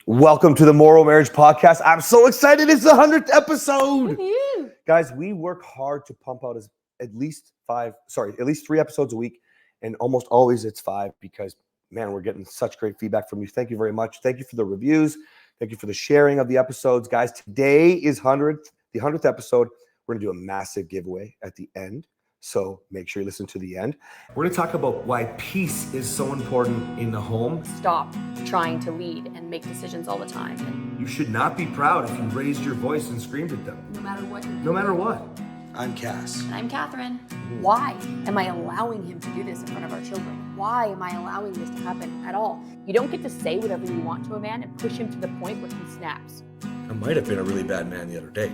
Welcome to the MorrowMarriage podcast. I'm so excited. It's the 100th episode. Woo-hoo. Guys, we work hard to pump out at least 3 episodes a week. And almost always it's 5 because, man, we're getting such great feedback from you. Thank you very much. Thank you for the reviews. Thank you for the sharing of the episodes. Guys, today is the 100th episode. We're going to do a massive giveaway at the end. So make sure you listen to the end. We're going to talk about why peace is so important in the home. Stop trying to lead and make decisions all the time. And You should not be proud if you raised your voice and screamed at them. no matter what. No matter what. I'm Cass. And I'm Kathryn. Why am I allowing him to do this in front of our children? Why am I allowing this to happen at all? You don't get to say whatever you want to a man and push him to the point where he snaps. I might have been a really bad man the other day,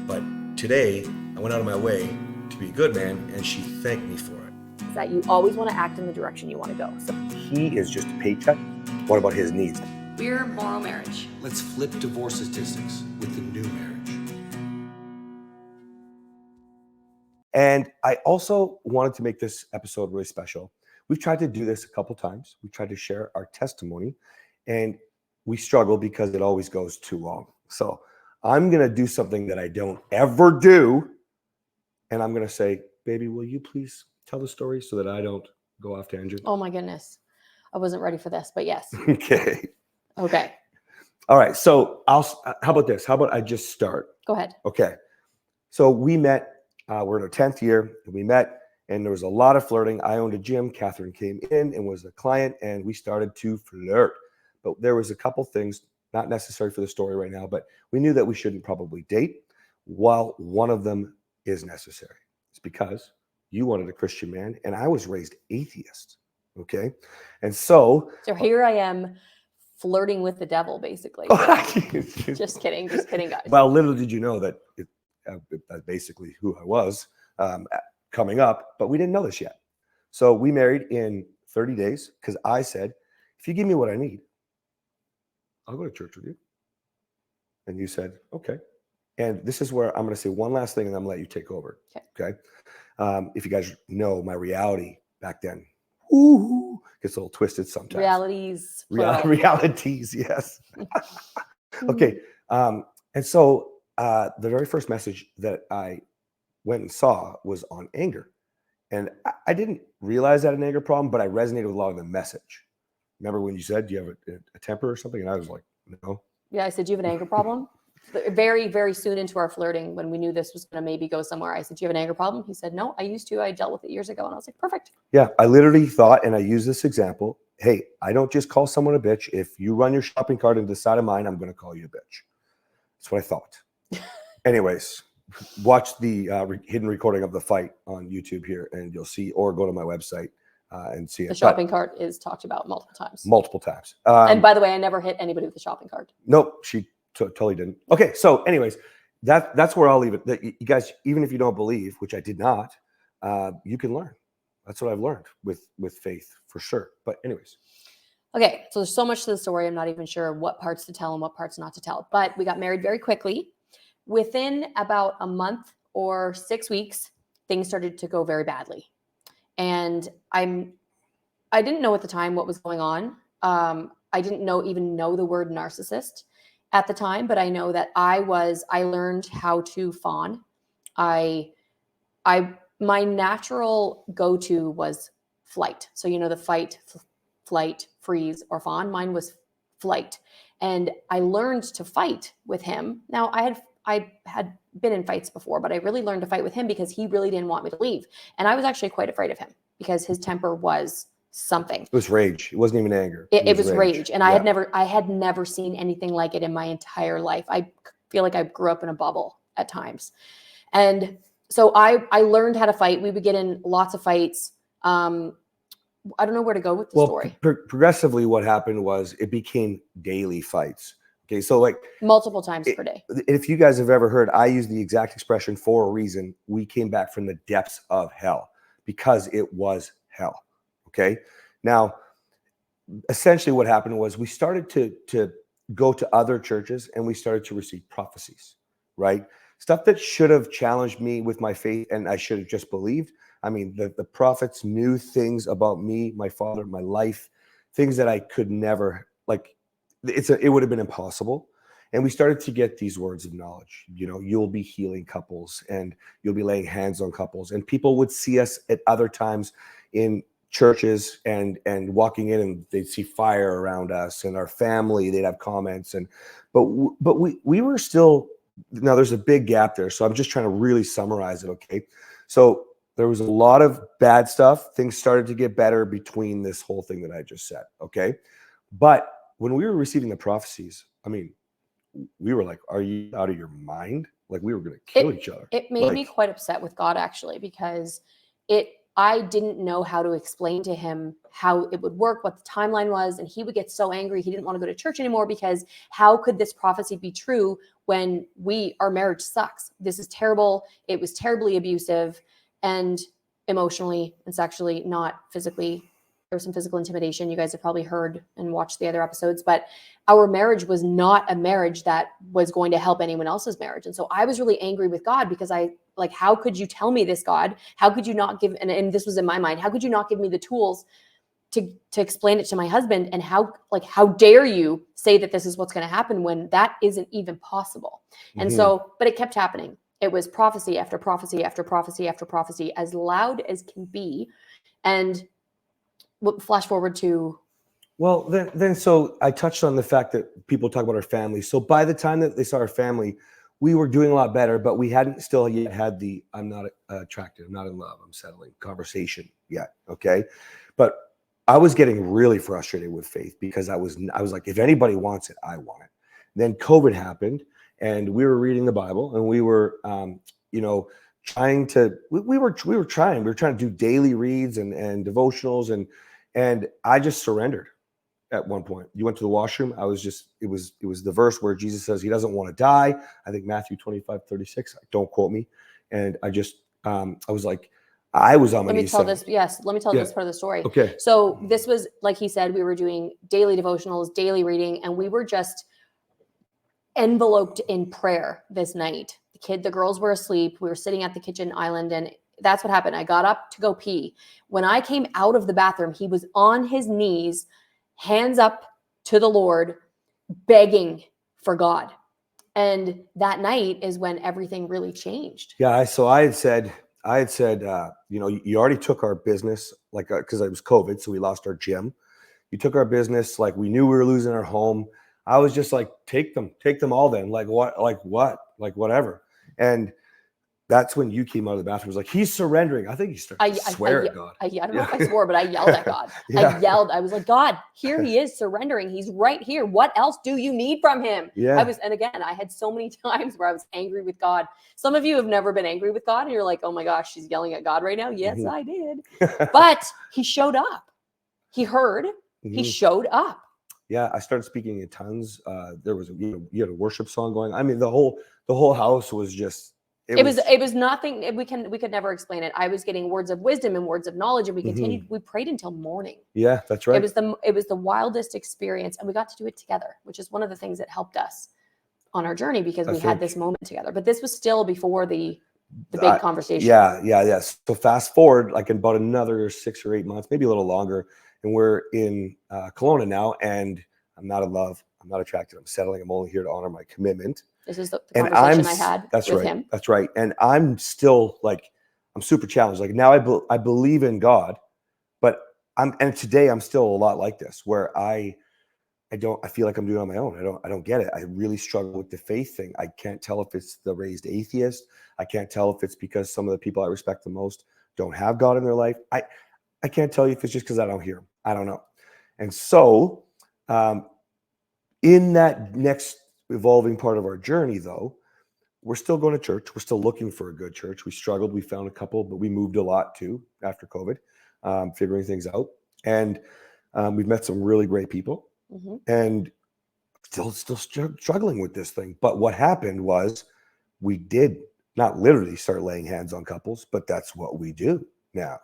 but today I went out of my way to be a good man, and she thanked me for it. Is that you always want to act in the direction you want to go. So He is just a paycheck. What about his needs? we're MorrowMarriage. Let's flip divorce statistics with the new marriage. And I also wanted to make this episode really special. We've tried to do this a couple times. We tried to share our testimony, and we struggle because it always goes too long. So I'm going to do something that I don't ever do. And I'm going to say, baby, will you please tell the story so that I don't go off tangent? Oh my goodness. I wasn't ready for this, but yes. Okay. Okay. All right. So how about this? How about I just start? Go ahead. Okay. So we met, we're in our 10th year, and we met, and there was a lot of flirting. I owned a gym. Kathryn came in and was a client, and we started to flirt. But there was a couple things, not necessary for the story right now, but we knew that we shouldn't probably date. While one of them is necessary. It's because you wanted a Christian man, and I was raised atheist. Okay. And so here I am flirting with the devil, basically. Just kidding, guys. Well, little did you know that that's basically who I was coming up, but we didn't know this yet. So we married in 30 days because I said, if you give me what I need, I'll go to church with you. And you said, okay. And this is where I'm going to say one last thing, and I'm going to let you take over. Okay. If you guys know my reality back then, gets a little twisted sometimes. Realities. Realities, yes. Okay. And so the very first message that I went and saw was on anger. And I didn't realize that an anger problem, but I resonated with a lot of the message. Remember when you said, do you have a temper or something? And I was like, no. Yeah, I said, do you have an anger problem? Very, very soon into our flirting, when we knew this was going to maybe go somewhere, I said, do you have an anger problem? He said, no, I used to. I dealt with it years ago. And I was like, perfect. Yeah, I literally thought, and I use this example, hey, I don't just call someone a bitch. If you run your shopping cart into the side of mine, I'm going to call you a bitch. That's what I thought. Anyways, watch the hidden recording of the fight on YouTube here, and you'll see, or go to my website and see it. The shopping cart is talked about multiple times. Multiple times. And by the way, I never hit anybody with a shopping cart. Nope, she totally didn't. Okay, so anyways, that's where I'll leave it. That you guys, even if you don't believe, which I did not, you can learn. That's what I've learned with faith for sure. But anyways. Okay, so there's so much to the story. I'm not even sure what parts to tell and what parts not to tell. But we got married very quickly. Within about a month or 6 weeks, things started to go very badly. And I didn't know at the time what was going on. I didn't even know the word narcissist at the time, but I know that I learned how to fawn. My natural go-to was flight. So, the fight, flight, freeze, or fawn. Mine was flight. And I learned to fight with him. Now, I had been in fights before, but I really learned to fight with him because he really didn't want me to leave. And I was actually quite afraid of him because his temper was something. It was rage. It wasn't even anger. It was rage. And yeah. I had never seen anything like it in my entire life. I feel like I grew up in a bubble at times. And so I learned how to fight. We would get in lots of fights. I don't know where to go with the story. Progressively what happened was it became daily fights. Okay, so like multiple times per day. If you guys have ever heard, I use the exact expression for a reason. We came back from the depths of hell because it was hell. Okay. Now, essentially what happened was we started to go to other churches and we started to receive prophecies, right? Stuff that should have challenged me with my faith and I should have just believed. I mean, the prophets knew things about me, my father, my life, things that I could never, like, it would have been impossible. And we started to get these words of knowledge. You know, you'll be healing couples and you'll be laying hands on couples. And people would see us at other times in churches and walking in, and they'd see fire around us and our family. They'd have comments. But we were still, now there's a big gap there. So I'm just trying to really summarize it. Okay. So there was a lot of bad stuff. Things started to get better between this whole thing that I just said. Okay. But when we were receiving the prophecies, I mean, we were like, are you out of your mind? Like, we were going to kill each other. It made me quite upset with God, actually, because I didn't know how to explain to him how it would work, what the timeline was. And he would get so angry. He didn't want to go to church anymore, because how could this prophecy be true when our marriage sucks? This is terrible. It was terribly abusive and emotionally and sexually, not physically. There was some physical intimidation. You guys have probably heard and watched the other episodes, but our marriage was not a marriage that was going to help anyone else's marriage. And so I was really angry with God, because how could you tell me this, God? How could you not give, and this was in my mind, how could you not give me the tools to explain it to my husband? And how dare you say that this is what's going to happen when that isn't even possible? And so, but it kept happening. It was prophecy after prophecy after prophecy after prophecy, as loud as can be. And flash forward to, well, then so I touched on the fact that people talk about our family. So by the time that they saw our family, we were doing a lot better, but we hadn't still yet had the I'm not attracted, I'm not in love, I'm settling conversation yet. Okay. But I was getting really frustrated with Faith, because I was like, if anybody wants it, I want it. Then COVID happened, and we were reading the Bible, and we were, trying to do daily reads and devotionals, and I just surrendered at one point. You went to the washroom. It was the verse where Jesus says he doesn't want to die. I think Matthew 25:36. Don't quote me. And I just, I was like, I was on my knees. Let me tell this part of the story. Okay. So this was, like he said, we were doing daily devotionals, daily reading, and we were just enveloped in prayer this night. The girls were asleep. We were sitting at the kitchen island, and that's what happened. I got up to go pee. When I came out of the bathroom, he was on his knees, hands up to the Lord, begging for God. And that night is when everything really changed. Yeah. So I had said, you already took our business, because it was COVID. So we lost our gym. You took our business. Like, we knew we were losing our home. I was just like, take them all then. Like whatever. And that's when you came out of the bathroom. It was like, he's surrendering. I think you started to swear at God. I don't know if I swore, but I yelled at God. Yeah. I was like, God, here he is surrendering. He's right here. What else do you need from him? Yeah. And again, I had so many times where I was angry with God. Some of you have never been angry with God, and you're like, oh my gosh, she's yelling at God right now. Yes, I did. But he showed up. He heard. He showed up. Yeah, I started speaking in tongues. There was you had a worship song going. I mean, the whole house was just. It was nothing. We could never explain it. I was getting words of wisdom and words of knowledge, and we continued. We prayed until morning. Yeah, that's right. It was the wildest experience, and we got to do it together, which is one of the things that helped us on our journey, because we had this moment together. But this was still before the big conversation. Yeah. So fast forward, like, in about another 6 or 8 months, maybe a little longer, and we're in Kelowna now, and I'm not in love. I'm not attracted. I'm settling. I'm only here to honor my commitment. This is the conversation I had with him. That's right. And I'm still I'm super challenged. Like, now I believe in God, but today I'm still a lot like this, where I feel like I'm doing it on my own. I don't get it. I really struggle with the faith thing. I can't tell if it's the raised atheist. I can't tell if it's because some of the people I respect the most don't have God in their life. I can't tell you if it's just because I don't hear him. I don't know. And so, in that next evolving part of our journey, though, we're still going to church. We're still looking for a good church. We struggled. We found a couple, but we moved a lot too after COVID, figuring things out. And we've met some really great people, and still struggling with this thing. But what happened was, we did not literally start laying hands on couples, but that's what we do now,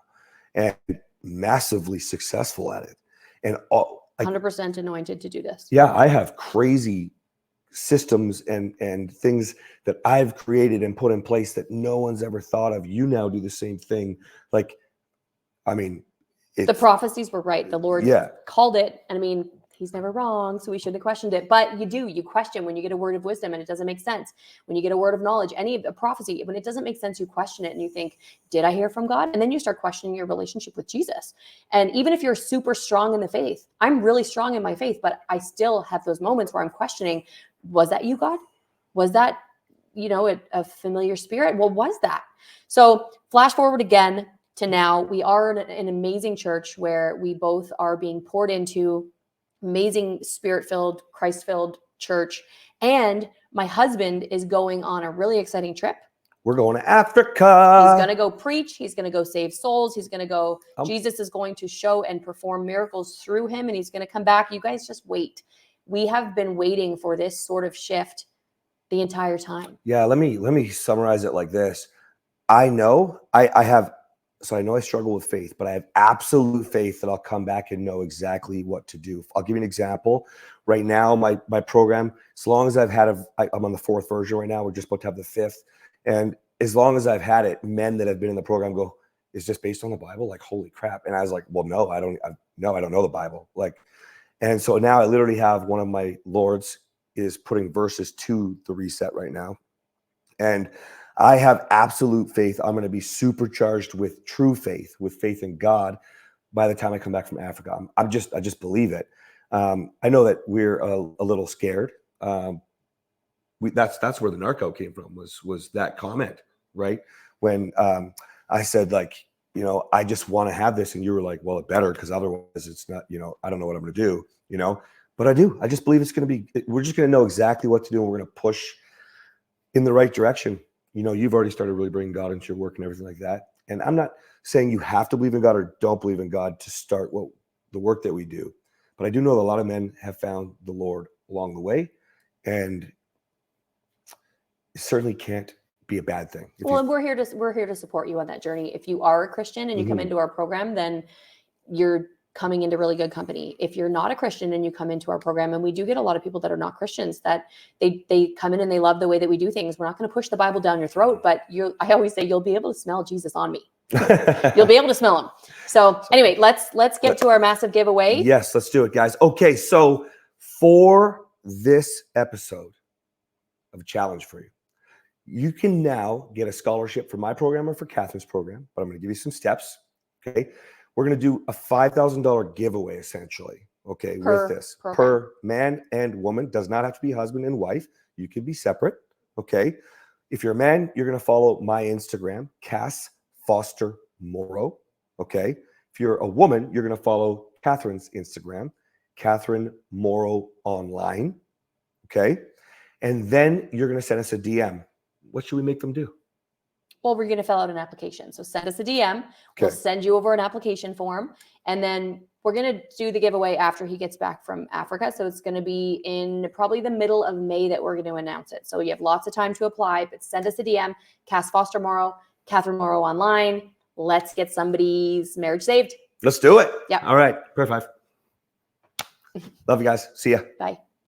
and massively successful at it. And 100% anointed to do this. Yeah, I have crazy systems and things that I've created and put in place that no one's ever thought of. You now do the same thing. Like, I mean, the prophecies were right. The Lord called it. And I mean, he's never wrong, so we shouldn't have questioned it. But you question when you get a word of wisdom and it doesn't make sense. When you get a word of knowledge, any of a prophecy, when it doesn't make sense, you question it and you think, did I hear from God? And then you start questioning your relationship with Jesus. And even if you're super strong in the faith, I'm really strong in my faith, but I still have those moments where I'm questioning, was that you, God? Was that, a familiar spirit? What was that? So flash forward again to now, we are an amazing church where we both are being poured into, amazing spirit-filled, Christ-filled church. And my husband is going on a really exciting trip. We're going to Africa. He's going to go preach. He's going to go save souls. He's going to go, Jesus is going to show and perform miracles through him. And he's going to come back. You guys just wait. We have been waiting for this sort of shift the entire time. Yeah. Let me summarize it like this. I know I know I struggle with faith, but I have absolute faith that I'll come back and know exactly what to do. I'll give you an example. Right now, my program, as long as I've had I'm on the 4th version right now. We're just about to have the 5th. And as long as I've had it, men that have been in the program go, is this based on the Bible? Like, holy crap. And I was like, well, no, I don't know the Bible. And so now I literally have one of my lords is putting verses to the reset right now. And I have absolute faith. I'm going to be supercharged with true faith, with faith in God by the time I come back from Africa. I just believe it. I know that we're a little scared. That's where the narco came from was that comment, right? When I said I just want to have this. And you were like, well, it better, because otherwise it's not, I don't know what I'm going to do, but I do. I just believe we're just going to know exactly what to do. And we're going to push in the right direction. You've already started really bringing God into your work and everything like that. And I'm not saying you have to believe in God or don't believe in God to start the work that we do. But I do know that a lot of men have found the Lord along the way. And it certainly can't be a bad thing. Well, and we're here to support you on that journey. If you are a Christian and you come into our program, then you're coming into really good company. If you're not a Christian and you come into our program, and we do get a lot of people that are not Christians, that they come in and they love the way that we do things. We're not going to push the Bible down your throat, but I always say you'll be able to smell Jesus on me. You'll be able to smell him. So anyway, let's get to our massive giveaway. Yes, let's do it, guys. Okay, so for this episode of a challenge for you, you can now get a scholarship for my program or for Kathryn's program, but I'm going to give you some steps. Okay. We're going to do a $5,000 giveaway, essentially, okay, with this. Program. Per man and woman. Does not have to be husband and wife. You can be separate, okay? If you're a man, you're going to follow my Instagram, Cass Foster Morrow, okay? If you're a woman, you're going to follow Kathryn's Instagram, Kathryn Morrow Online, okay? And then you're going to send us a DM. What should we make them do? Well, we're going to fill out an application. So send us a DM. Okay. We'll send you over an application form. And then we're going to do the giveaway after he gets back from Africa. So it's going to be in probably the middle of May that we're going to announce it. So you have lots of time to apply, but send us a DM, Cass Foster Morrow, Kathryn Morrow Online. Let's get somebody's marriage saved. Let's do it. Yeah. All right. Perfect. Love you guys. See ya. Bye.